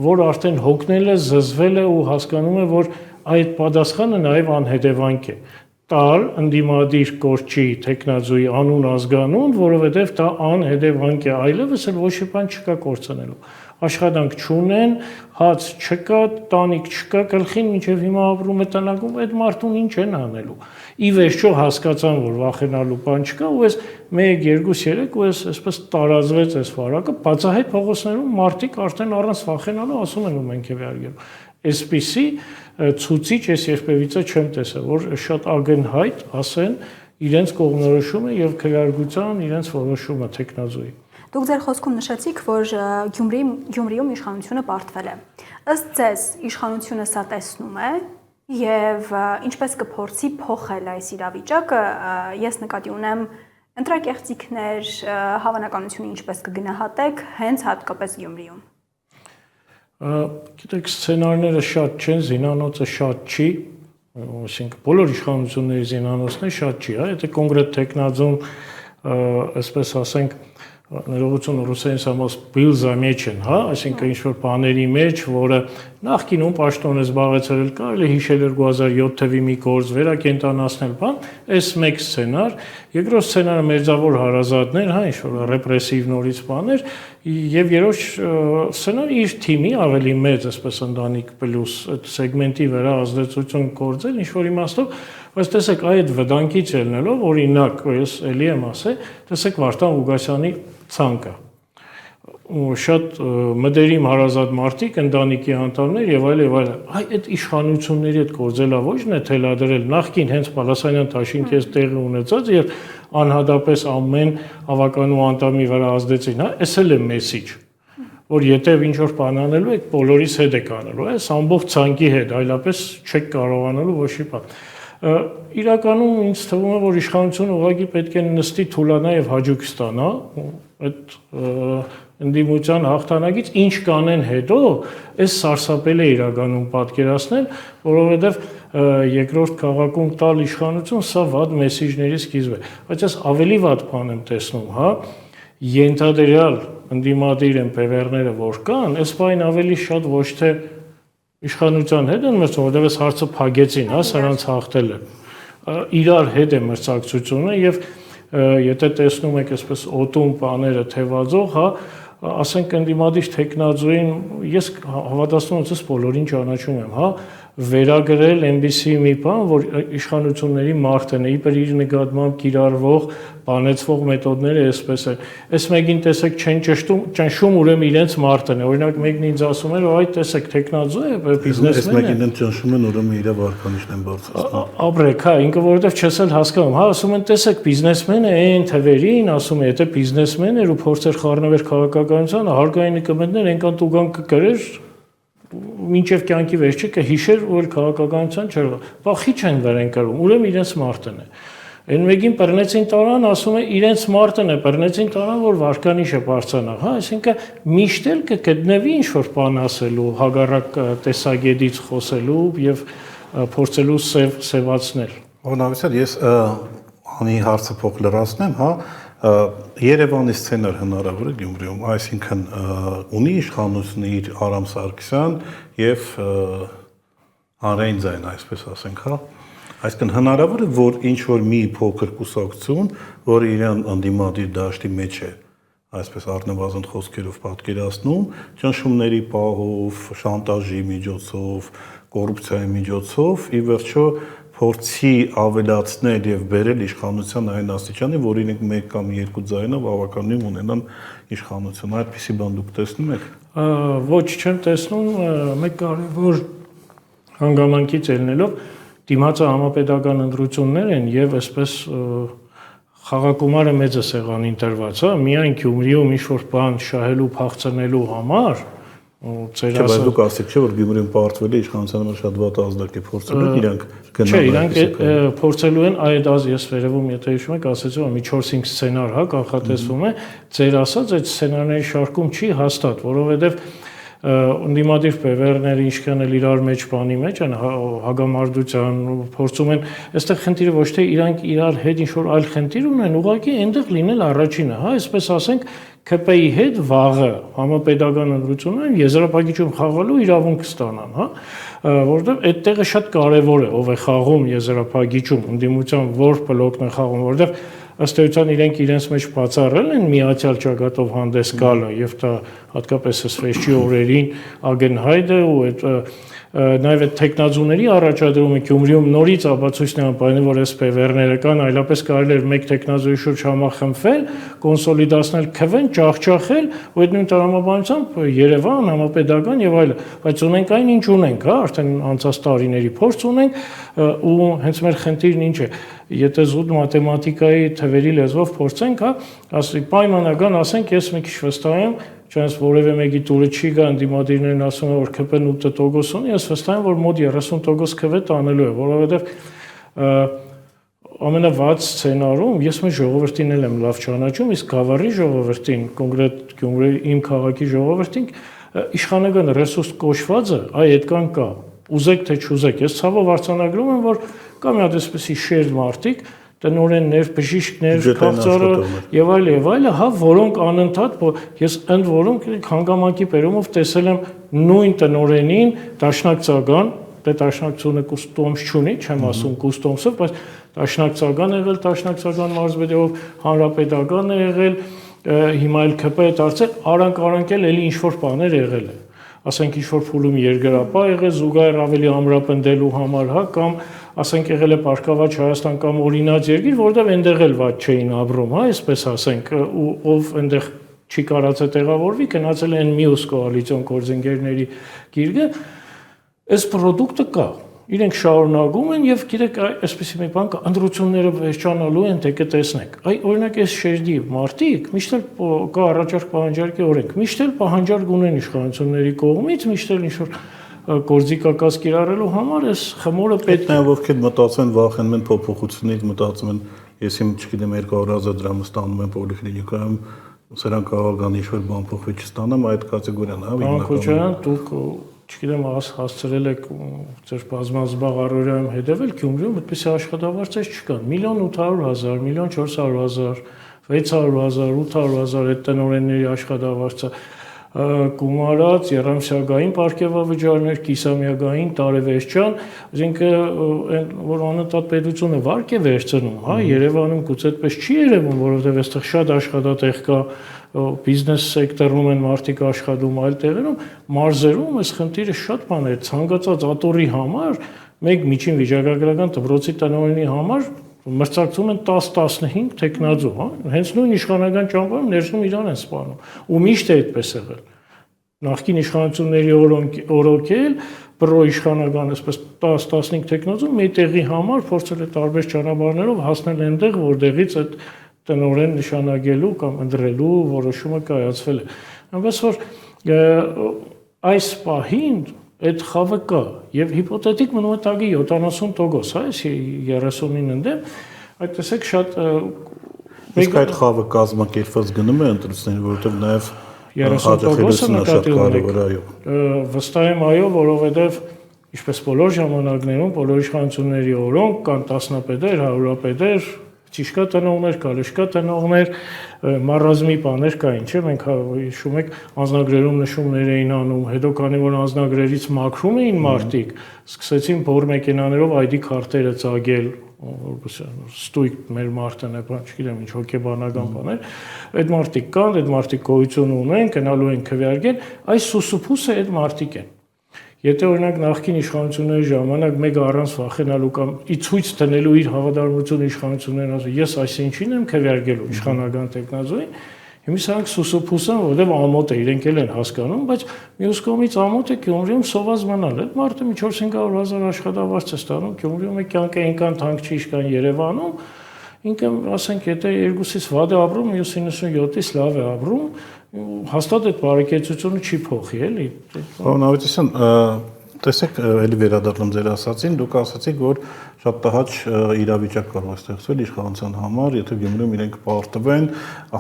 որ արդեն հոգնել է, զզվել է ու հասկանում է, որ այդ պատասխանը նաև անհետևանք է։ Տալ ընդդիմադիր կորչի տեխնազուի անուն ազգանուն, որովհետև դա անհետևանք է, այլևս էլ ոչ մի բան չկա կորցնելու։ Աշխատանք չունեն, հաց չկա, տանիք չկա, գլխին մինչև հիմա ապրում է տնակում, այդ մարդուն ինչ են անելու։ Ի վերջո հասկացան, որ վախենալու բան չկա, ու այս 1, 2, 3 ու այսպես տարածվեց այս վարակը, բացահայտ փողոցներում մարդիկ արդեն առանց վախենալու ասում են ու մենք է վերարգել։ Այսպիսի ցուցիչ ես երբևիցե չեմ տեսել, որ շատ ագնհայտ ասեն իրենց կողմնորոշումը եւ քվեարկության իրենց որոշումը տեխնազուի։ Դուք ձեր խոսքում նշեցիք, որ Գյումրիում իշխանությունը պարտվել է։ Ըստ ձեզ, իշխանությունը սա տեսնում է եւ ինչպես կփորձի փոխել այս իրավիճակը, ես նկատի ունեմ ընտրակեղծիքներ, հավանականությունը ինչպես կգնահատեք հենց հատկապես Գյումրիում։ Գիտեք, սցենարները շատ չեն, զինանոցը շատ չի, այսինքն բոլոր իշխանությունների զինանոցները շատ չի, հա, եթե կոնկրետ տեխնազուն, այսպես ասենք, ներողություն ռուսերենից ասած բիլ замечен, հա, այսինքն ինչ-որ բաների մեջ, որը նախկինում պաշտոն է զբաղեցրել, կարելի հիշել 2007 թվականի մի գործ վերակենդանացնել, բան, այս մեկ սցենար, երկրորդ սցենարը մերձավոր հարազատներ, հա, ինչ-որ ռեպրեսիվ նորից բաներ, եւ երրորդ սցենարը իր թիմի ավելի մեծ, այսպես ընտանիք պլյուս այդ սեգմենտի վրա ազդեցություն գործել, ինչ-որ իմաստով, բայց տեսեք, այդ վտանգից ելնելով, օրինակ, ես էլի եմ ասել, տեսեք Վարդան Ղուկասյանի ցանկը շատ մտերիմ հարազատ մարդիկ, ընտանիքի անդամներ եւ այլ եւ այլ։ Այդ իշխանությունների հետ գործելավոճն է թելադրել նախքին հենց Պալասանյան Թաշինքես տեղի ունեցած եւ անհատապես ամեն ավականու անդամի վրա ազդեցին, հա, էս էլ է մեսիջ, որ եթե ինչ որ բան անելու եք, բոլորիս հետ եք անելու, այս ամբողջ ցանկի հետ, այլապես չեք կարողանալու ոչ մի բան։ Իրականում ինձ թվում է, որ իշխանությունը ուղղակի պետք է նստի թուլանա եւ հաջող ստանա այդ ընդդիմության հաղթանակից ինչ կանեն հետո, այս սարսափել է իրականում պատկերացնել, որովհետեւ երկրորդ քաղաքում տալ իշխանություն սա վատ մեսիջների սկիզբ է, բայց ես ավելի վատ բան եմ տեսնում, հա, ենթադրյալ ընդդիմադիր են PVR-ները որ կան, այս բան ավելի շատ ոչ թե իշխանության հետ են մրցում, որտեղ այս հարցը փագեցին, հա, սրանց հաղթել է։ Իրար հետ է մրցակցությունը եւ եթե տեսնում եք այսպես օտում բաները թևածող, հա, ասենք ընդդիմադիր տեխնազուին ես հավատացնում եմ, բոլորին ճանաչում եմ, հա, վերագրել այնպիսի մի բան, որ իշխանությունների մարդն է, իբր իր նկատմամբ կիրառվող, բանեցվող մեթոդները այսպես են։ Այս մեկին տեսեք չեն ճնշում, ուրեմն իրենց մարդն է։ Օրինակ մեկն ինձ ասում էր, այ տեսեք տեխնազու է, բիզնեսմեն է։ Այս մեկին են ճնշում են, ուրեմն իր վարկանիշն են բարձրացնում։ Ապրեք, հա, ինքը որովհետև չես էլ հասկանում, հա, ասում են, տեսեք, բիզնեսմեն է, այն թվերին, ասում է, եթե բիզնեսմեն էր ու փորձեր խառնվեր քաղաքականությանը, հարկային կմտներ, այնքան տուգան կկրեր մինչև կյանքի վերջը կհիշեր, որ քաղաքականության չէր։ Վախի չեն վրան կրում, ուրեմն իրենց մարդն է։ Այն մեկին բռնեցին տարան, ասում է իրենց մարդն է, բռնեցին տարան, որ վարկանիշը բարձրանա, հա, այսինքն միշտ էլ կգտնվի ինչ որ բան ասելու, հագարակ տեսակետից խոսելու եւ փորձելու սևացնել։ Օրինակ, ես անի հարցը փոխ լրացնեմ, հա, Երևանի սցենար հնարավոր է Գյումրիում, այսինքն ունի իշխանությունը իր Արամ Սարգսյան եւ Արեն ձայն, այսպես ասենք, հա։ Այսինքն հնարավոր է, որ ինչ որ մի փոքր կուսակցություն, որ իրեն ընդդիմադիր դաշտի մեջ է, այսպես առնվազն խոսքերով պատկերացնում, ճնշումների պահով, շանտաժի միջոցով, կոռուպցիայի միջոցով, ի վերջո փորձի ավելացնել եւ բերել իշխանության այն աստիճանի, որ իրենք 1 կամ 2 ձայնով ավականին ունենան իշխանություն։ Այդպիսի բան դուք տեսնում եք։ Ոչ, չեմ տեսնում, մեկ կարևոր հանգամանքից ելնելով դիմացը համապետական ընտրություններ են եւ այսպես խաղակումարը մեծ է սեղանին տրված, հա, միայն Գյումրիում ինչ-որ բան շահելու, փախցնելու համար, Չէ, բայց դուք ասեք չէ, որ Գյումրիում պարտվել է իշխանության համար շատ վատ ազդակ է փորձել, իրանք գնալ։ Չէ, իրանք փորձելու են այդ ես վերևում, եթե հիշում եք, ասեցի, մի 4-5 սցենար, հա, կանխատեսվում է, ձեր ասած այդ սցենարների շարքում չի հաստատ, որովհետև ընդդիմադիր բևեռները ինչքան էլ իրար մեջ բանի մեջ են հագամարտության փորձում են, այստեղ խնդիրը ոչ թե իրանք իրար հետ ինչ-որ այլ խնդիր ունեն, ուղղակի այնտեղ լինել առաջինը, հա, այսպես ասենք ՔՊ-ի հետ վաղը համապետական ընտրություններում եզրափակիչում խաղալու իրավունք ստանան, հա, որովհետև այդ տեղը շատ կարևոր է, ով է խաղում եզրափակիչում, ընդդիմության որ բլոկն է խաղում, որովհետև ըստ էության իրենց մեջ բացառել են միացյալ ճակատով հանդես գալը եւ դա հատկապես սվեշչի օրերին ագենհայտ է ու այդ նաև այդ տեխնազուների առաջադրումը Գյումրիում նորից ապացույցն է ապայնի, որ այս բևեռները կան, այլապես կարելի էր մեկ տեխնազոյի շուրջ համախմբվել, կոնսոլիդացնել քվեն, ճախճախել, ու այդ նույն տրամաբանությամբ Երևան, համապետական եւ այլը, բայց ունենք այն ինչ ունենք, հա, արդեն անցած տարիների փորձ ունենք ու հենց մեր խնդիրն ինչ է, եթե զուտ մաթեմատիկայի թվերի լեզվով փորձենք, հա, ասենք պայմանական, ասենք ես մի քիչ վստահ եմ Չնայած որևէ մեկի տուրը չի գա, ընդդիմադիրներն ասում են, որ ՔՊ-ն 8% ունի, ես վստահ եմ, որ մոտ 30% ՔՎ տանելու է, որովհետև ամենավատ սցենարում ես մեր ժողովրդին էլ եմ լավ ճանաչում, իսկ Գավառի ժողովրդին, կոնկրետ Գյումրի իմ քաղաքի ժողովրդին, իշխանական ռեսուրս կոչվածը, այդքան կա, ուզեք թե չուզեք, ես ցավով արձանագրում եմ, որ կա մի հատ այսպիսի շերտ մարդիկ, տնօրեններ, բժիշկներ, քաղցրը եւ այլը, հա, որոնք անընդհատ ես ընդ որում հանգամանքի բերումով տեսել եմ նույն տնօրենին դաշնակցական, դե դաշնակցությունը կուստոմս չունի, չեմ ասում կուստոմսով, բայց դաշնակցական եղել, դաշնակցական մարզվետով հանրապետական է եղել, հիմա էլ ՔՊ է դարձել, արանք-արանքել էլի ինչ-որ բաներ եղել է։ Ասենք ինչ-որ փուլում երկրապահ եղել, զուգահեռ ավելի ամրապնդելու համար, հա, կամ ասենք եղել է Պարկավաճ Հայաստան կամ օրինաց երկիր, որովհետև այնտեղ էլ ված չէին ապրում, հա, այսպես ասենք, ու ով այնտեղ չի կարացել տեղավորվի, գնացել են մյուս կոալիցիոն գործընկերների գիրկը, այս պրոդուկտը կա, իրենք շարունակում են եւ գիտեք, այսպեսի մի բան կա, ընտրությունները վերջանալու են, թե կտեսնեք։ Այ օրինակ այս շերտի մարտիկ միշտ էլ կա առաջարկ պահանջարկի օրենք, միշտ էլ պահանջարկ ունեն իշխանությունների կողմից, միշտ էլ ինչ-որ գործիքակաց կիրառելու համար այս խմորը պետք է նաև ովքեր մտածում են վախենում են փոփոխությունից, մտածում են ես իմ չգիտեմ 200,000 դրամ ստանում եմ պոլիկլինիկայում, սրանք կարող են ինչ-որ բան փոխվի չստանամ, այդ կատեգորիան, հա, Քոչարյան, դուք չգիտեմ հասցրել եք ձեր բազմազբաղ առօրյայում հետևել Գյումրիում այդպիսի աշխատավարձեր չկան, 1.800,000, 1.400,000, 600,000, 800,000 այդ տնօրենների աշխատավարձը գումարած երամսյակային պարգևավճարներ, կիսամյակային, տարեվերջյան, այսինքն որ անընդհատ պետությունը վարկ է վերցնում, հա, Երևանում գուցե այդպես չի երևում, որովհետև այստեղ շատ աշխատատեղ կա, բիզնես սեկտորում են մարդիկ աշխատում, այլ տեղերում, մարզերում այս խնդիրը շատ բան է, ցանկացած ատորի համար, մեկ միջին վիճակագրական դպրոցի տնօրենի համար մրցակցում են 10-15 տեխնազու, հա, հենց նույն իշխանական ճամբարում ներսում իրան են սպանում, ու միշտ է այդպես եղել։ Նախկին իշխանությունների օրոքել պրոիշխանական այսպես 10-15 տեխնազու մի տեղի համար փորձել է տարբեր ճանապարհներով հասնել այնտեղ, որտեղից այդ տնօրեն նշանակելու կամ ընտրելու որոշումը կայացվել է։ Այնպես որ այս պահին այդ խավը կա եւ հիպոթետիկ մնում է տագի 70%, հա, այս 30-ին ընդեմ, այդ տեսեք շատ իսկ այդ խավը կազմակերպված գնում է ընտրություններին, որովհետեւ նաեւ 30%-ը նկատի ունեք։ Վստահ եմ, այո, որովհետեւ ինչպես բոլոր ժամանակներում, բոլոր իշխանությունների օրոք կան տասնապետեր, հարյուրապետեր, ճիշկա տնողներ, կալեշկա տնողներ, մարազմի բաներ կային, չէ՞, մենք հիշում եք անձնագրերում նշումներ էին անում, հետո քանի որ անձնագրերից մաքրում էին մարդիկ, սկսեցին բոր մեքենաներով ID քարտերը ծագել, ստույգ մեր մարդն է, չգիտեմ ինչ հոգեբանական բաներ, այդ մարդիկ կան, այդ մարդիկ գոյություն ունեն, գնալու են քվեարկել, այս սուսուփուսը այդ մարդիկ են։ Եթե օրինակ նախկին իշխանությունների ժամանակ մեկը առանց վախենալու կամ ի ցույց դնելու իր հավատարմությունը իշխանություններին ասում, ես այսինչին եմ քվեարկելու իշխանական տեխնազոյին, հիմա սրանք սուսուփուսան, որովհետև ամոթ է, իրենք էլ են հասկանում, բայց մյուս կողմից ամոթ է Գյումրիում սոված մնալ, այդ մարդը մի 400,000 աշխատավարձ է ստանում, Գյումրիում է կյանքը այնքան թանկ չի, ինչքան Երևանում, ինքը ասենք եթե 2-ից վատ է ապրում, մյուս 97-ից լավ է ապրում, հաստատ այդ բարեկեցությունը չի փոխի, էլի։ Պարոն Ավետիսյան, տեսեք, էլի վերադառնում ձեր ասացին, դուք ասացիք, որ շատ տհաճ իրավիճակ կարող է ստեղծվել իշխանության համար, եթե Գյումրիում իրենք պարտվեն,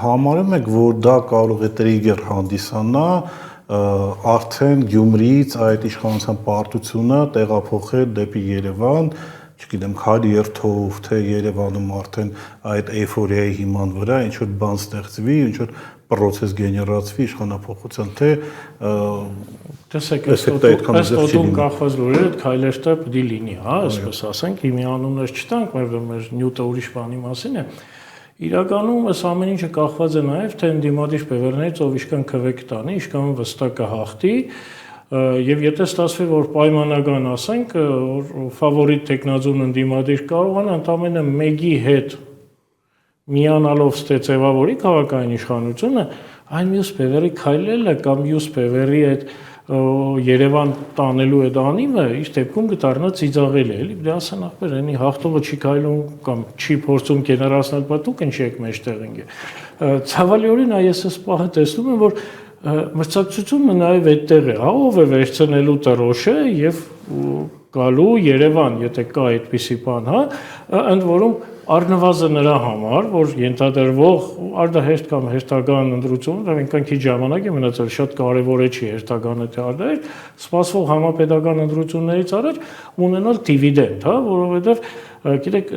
համարում եք, որ դա կարող է տրիգեր հանդիսանա արդեն Գյումրիից այդ իշխանության պարտությունը տեղափոխել դեպի Երևան, չգիտեմ, քայլ երթով, թե Երևանում արդեն այդ էյֆորիայի հիման վրա ինչ որ բան ստեղծվի, ինչ որ պրոցես գեներացվի իշխանափոխության, թե տեսեք, այս օտում կախված լուրերը այդ քայլերտը պիտի լինի, հա, այսպես ասենք, հիմի անուններ չտանք, մեր նյութը ուրիշ բանի մասին է։ Իրականում այս ամեն ինչը կախված է նաև թե ընդդիմադիր բևեռներից ով իշքան քվեկ տանի, իշքան վստահ կհաղթի, եւ եթե ստացվի որ պայմանական ասենք, ֆավորիտ տեխնազուն ընդդիմադիր կարողանա ընդամենը մեկի հետ միանալով ստեղծեվավորի քաղաքային իշխանությունը, այն մյուս բևեռի քայլելը կամ մյուս բևեռի այդ Երևան տանելու այդ անիմը իր դեպքում կդառնա ծիծաղելի, էլի, դե ասեն ախպեր, այնի հաղթողը չի քայլում կամ չի փորձում գեներացնել պատուկ, ինչ եք մեջտեղ ինքը։ Ցավալիորեն այս պահը տեսնում եմ, որ մրցակցությունը նաև այդտեղ է, հա, ով է վերցնելու տրոշը եւ գալու Երևան, եթե կա այդպիսի բան, հա, ընդ որում առնվազն նրա համար, որ ենթադրվող արդահերթ կամ հերթական ընտրություն, դա այնքան քիչ ժամանակ է մնացել, շատ կարևոր է չի հերթականը թե արդահերթ, սպասվող համապետական ընտրություններից առաջ ունենալ դիվիդենդ, հա, որովհետեւ գիտեք,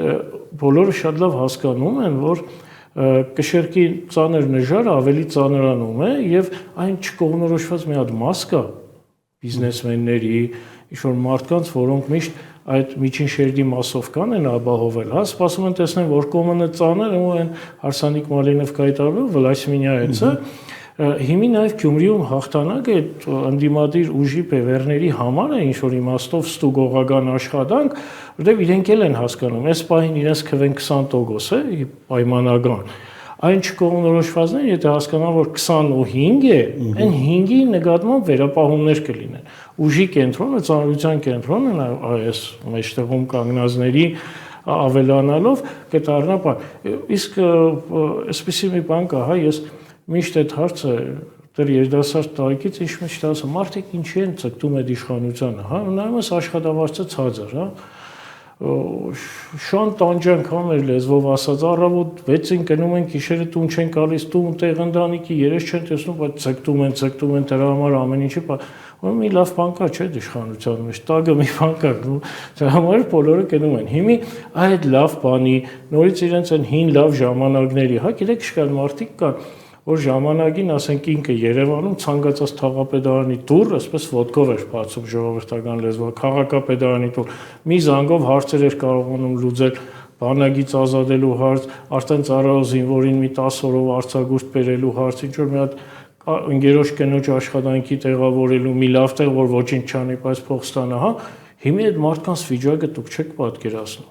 բոլորը շատ լավ հասկանում են, որ կշերկի ծանր նժարը ավելի ծանրանում է եւ այն չկողմնորոշված մի հատ մաս կա բիզնեսմենների, ինչ-որ մարդկանց, որոնք միշտ այդ միջին շերտի մասով կան են ապահովել, հա, սպասում են տեսնեն, որ կոմոնը ծանր ու այն Արսանիկ Մալինովկայի տարբերով Վլասմինյայեցը, հիմի նաև Գյումրիում հաղթանակը այդ ընդդիմադիր ուժի բևեռների համար է ինչ-որ իմաստով ստուգողական աշխատանք, որտեղ իրենք էլ են հասկանում, այս պահին իրենց քվեն 20% է, պայմանական, այն չկողմնորոշվածներ, եթե հասկանան, որ 25 է, այն 5-ի նկատմամբ վերապահումներ կլինեն։ Ուժի կենտրոնը, ծանրության կենտրոնը այս մեջտեղում կանգնածների ավելանալով կդառնա բան։ Իսկ այսպեսի մի բան կա, հա, ես միշտ այդ հարցը դեռ երիտասարդ տարիքից ինչ միշտ ասում, մարդիկ ինչի են ցկտում այդ իշխանությանը, հա, նայում ես աշխատավարձը ցածր, հա, շան տանջանք հա մեր լեզվով ասած, առավոտ 6-ին գնում են, գիշերը տուն չեն գալիս, տուն տեղ ընտանիքի երես չեն տեսնում, բայց ցկտում են, դրա համար ամեն ինչը, որ մի լավ բան կա, չէ, իշխանության մեջ, տագը մի բան կա, դրա համար բոլորը գնում են։ Հիմի այդ լավ բանի, նորից իրենց են հին լավ ժամանակների, հա, գիտեք, իշքան մարդիկ կան, որ ժամանակին, ասենք ինքը Երևանում ցանկացած թաղապետարանի դուռ, այսպես ոտքով էր բացում ժողովրդական լեզվով, քաղաքապետարանի դուռ, մի զանգով հարցեր էր կարողանում լուծել, բանագից ազատելու հարց, արդեն ծառայող զինվորին մի 10 օրով արձակուրդ բերելու հարց, ինչ որ մի հատ ընկերոջ կնոջ աշխատանքի տեղավորելու մի լավ տեղ, որ ոչինչ չանի, բայց փող ստանա, հա, հիմի այդ մարդկանց վիճակը դուք չեք պատկերացնում։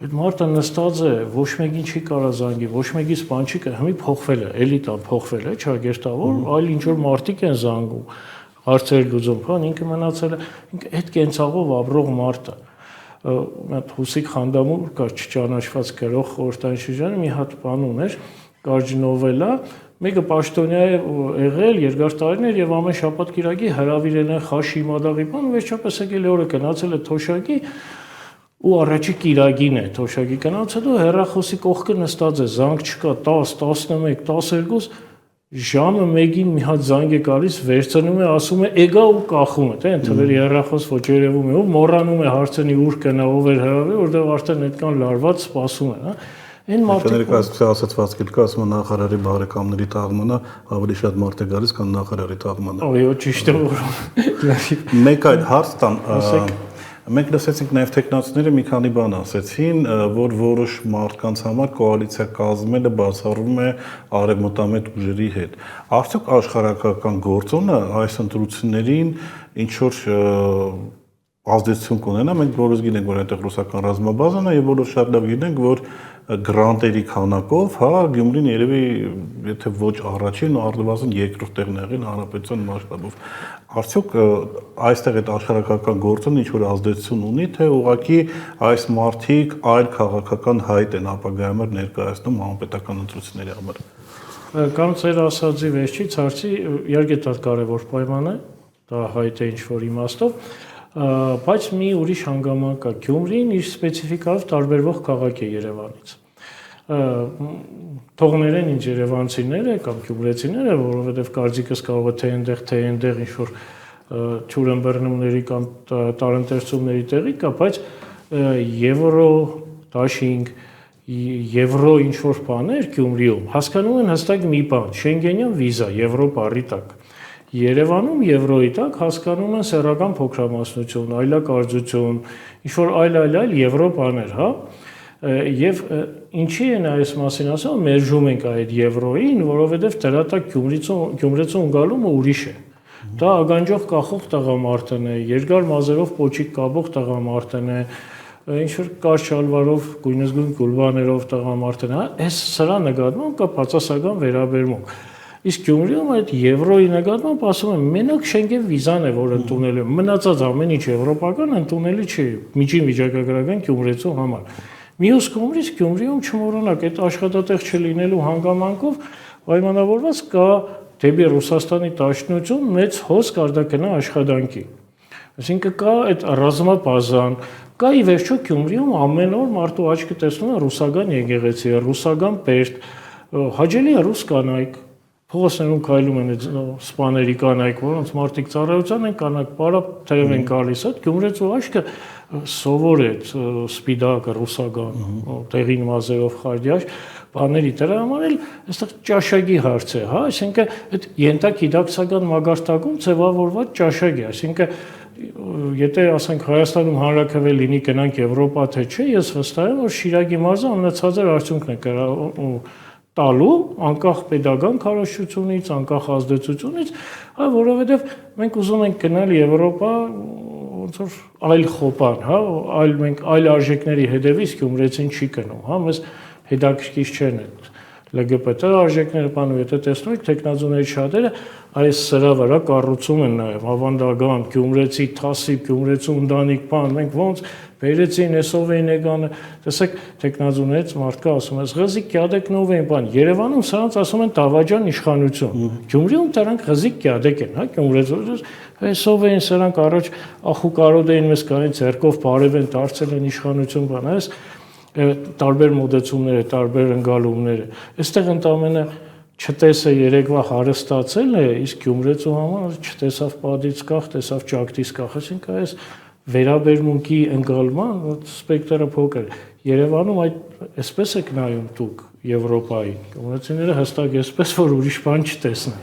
Այդ մարդը նստած է, ոչ մեկին չի կարա զանգի, ոչ մեկից բան չի կա, հիմի փոխվել է, էլիտան փոխվել է, ճագերտավոր, այլ ինչ որ մարդիկ են զանգում, հարցեր լուծում, բան ինքը մնացել է, ինքը այդ կենցաղով ապրող մարդը։ Մի հատ Հուսիկ Խանդամուր կար չճանաչված գրող խորհրդային շրջանը մի հատ բան ուներ, կարճ նովելա, մեկը պաշտոնյա է եղել երկար տարիներ եւ ամեն շաբաթ կիրակի հրավիրել են Խաշի Մադաղի բան, վերջապես եկել օրը գնացել է Թոշակի ու առաջի կիրագին է Թոշակի գնաց, հետո հեռախոսի կողքը նստած է, զանգ չկա, 10, 11, 12, ժամը 1-ին մի հատ զանգ է գալիս, վերցնում է, ասում է, «Էգա» ու կախում է, թե ընդհանրի հեռախոս ոչ երևում է, ու մոռանում է հարցնի ուր կնա, ով էր հրավիրել, որտեղ արդեն այդքան լարված սպասում են, հա։ Այն մարդիկ ասացված կա, ասում են նախարարի բարեկամների թաղմանը ավելի շատ մարդ է գալիս, քան նախարարի թաղմանը։ Այո, ճիշտ է, որ մեկ այլ հարց տան, մենք լսեցինք նաև տեխնացիները մի քանի բան ասեցին, որ որոշ մարդկանց համար կոալիցիա կազմելը բացառում է արևմտամետ ուժերի հետ։ Արդյոք աշխարհակական գործոնը այս ընտրություններին ինչ որ ազդեցություն կունենա, մենք բոլորս գիտենք, որ այնտեղ ռուսական ռազմաբազան է եւ բոլորս շատ լավ գիտենք, որ գրանտերի քանակով, հա, Գյումրին երևի եթե ոչ առաջին, առնվազն երկրորդ տեղն է եղել հանրապետության մասշտաբով։ Արդյոք այստեղ այդ աշխարհակական գործն ինչ որ ազդեցություն ունի, թե ուղղակի այս մարդիկ այլ քաղաքական հայտ են ապագայում ներկայացնում հանրապետական ընտրությունների համար։ Կամ ձեր ասածի վերջից հարցի իհարկե դա կարևոր պայման է, դա հայտ է ինչ որ իմաստով, բայց մի ուրիշ հանգամանք կա։ Գյումրին իր սպეციფიკայով տարբերվող քաղաք է Երևանից։ Թողներեն ինչ երևանցիները կամ գյումրեցիները, որովհետև կարծիքս կարող է թե այնտեղ ինչ որ ճուրըմբռնումների կամ տարընթերցումների տեղի կա, բայց եվրո դաշինք եվրո ինչ որ բաներ Գյումրիում հասկանում են հստակ մի բան՝ Շենգենյան վիզա, Եվրոպարի տակ։ Երևանում եվրոյի տակ հասկանում են սեռական փոքրամասնություն, այլակարծություն, ինչ որ այլ եվրոպաներ, հա։ Եվ ինչի են այս մասին ասում, մերժում ենք այդ եվրոյին, որովհետև դրա տակ գյումրեցու ընկալումը ուրիշ է։ Դա ագանջող կախող տղամարդն է, երկար մազերով պոչիկ կապող տղամարդն է, ինչ որ կարճ շալվարով, գույնզգույն գուլբաներով տղամարդն է, այս սրա նկատմամբ կա բացասական վերաբերմունք։ Իսկ Գյումրիում այդ եվրոյի նկատմամբ ասում են մենակ Շենգեն վիզան է, որ ընդունել է, մնացած ամեն ինչ եվրոպական ընդունելի չի միջին վիճակագրական գյումրեցու համար։ Մյուս կողմից Գյումրիում չմոռանաք այդ աշխատատեղ չլինելու հանգամանքով պայմանավորված կա դեպի Ռուսաստանի Դաշնություն մեծ հոսք արտաքնա աշխատանքի։ Այսինքն կա այդ ռազմապազան, կա ի վերջո Գյումրիում ամեն օր մարդու աչքը տեսնում է ռուսական եկեղեցի, ռուսական պերտ, հաճելի է ռուս կանայք, փողոցներում քայլում են այդ սպաների կանայք, որոնց մարդիկ ծառայության են կանայք, պարապ թեև են գալիս, այդ գյումրեցու աչքը սովոր է սպիդակը ռուսական, տեղին մազերով խարդյաշ, բաների դրա համար էլ այստեղ ճաշակի հարց է, հա, այսինքն այդ ենթագիտակցական մագարտակում ձևավորված ճաշակ է, այսինքն եթե ասենք Հայաստանում հանրաքվե լինի գնանք Եվրոպա թե չէ, ես վստահ եմ, որ Շիրակի մարզը ամենացածր արդյունքն է տալու անկախ պետական քարոզչությունից, անկախ ազդեցությունից, հա, որովհետև մենք ուզում ենք գնալ Եվրոպա ոնց որ այլ խոպան, հա, մենք այլ արժեքների հետևից գյումրեցին չի գնում, հա, մեզ հետաքրքիր չեն այդ LGBT արժեքները, բանը, եթե տեսնում եք տեխնազոների շատերը այս սրա վրա կառուցում են նաև ավանդական գյումրեցի թասիբ, գյումրեցու ընտանիք, բան, մենք ոնց բերեցին էսով էին եկանը, տեսեք տեխնազոներից մարդկա ասում ես ղզիկ կյադեկնով էին, բան, Երևանում սրանց ասում են դավաճան իշխանություն, Գյումրիում դրանք ղզիկ կյադեկ են, հա, գյումրեցու էսով էին սրանք առաջ ախու կարոտ էին մեզ կանից ձեռքով բարև են դարձել են իշխանություն, բան, այս տարբեր մոդեցումները, տարբեր ընկալումները, այստեղ ընդամենը չտեսը երեկվա հարստացել է, իսկ գյումրեցու համար չտեսավ պատից կախ, տեսավ ճակտից կախ, այսինքն այս վերաբերմունքի ընկալման սպեկտրը փոքր։ Երևանում այսպես եք նայում դուք Եվրոպայի, գյումրեցիները հստակ այսպես, որ ուրիշ բան չտեսնեն։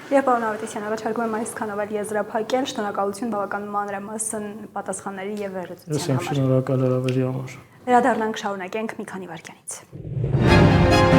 Եվ պարոն Ավետիսյան, առաջարկում եմ այսքանով էլ եզրափակել, շնորհակալություն բավական մանրամասն պատասխանների եւ վերլուծության համար։ Ես եմ շնորհակալ հրավերի համար։ Վերադառնանք, շարունակենք մի քանի վայրկյանից։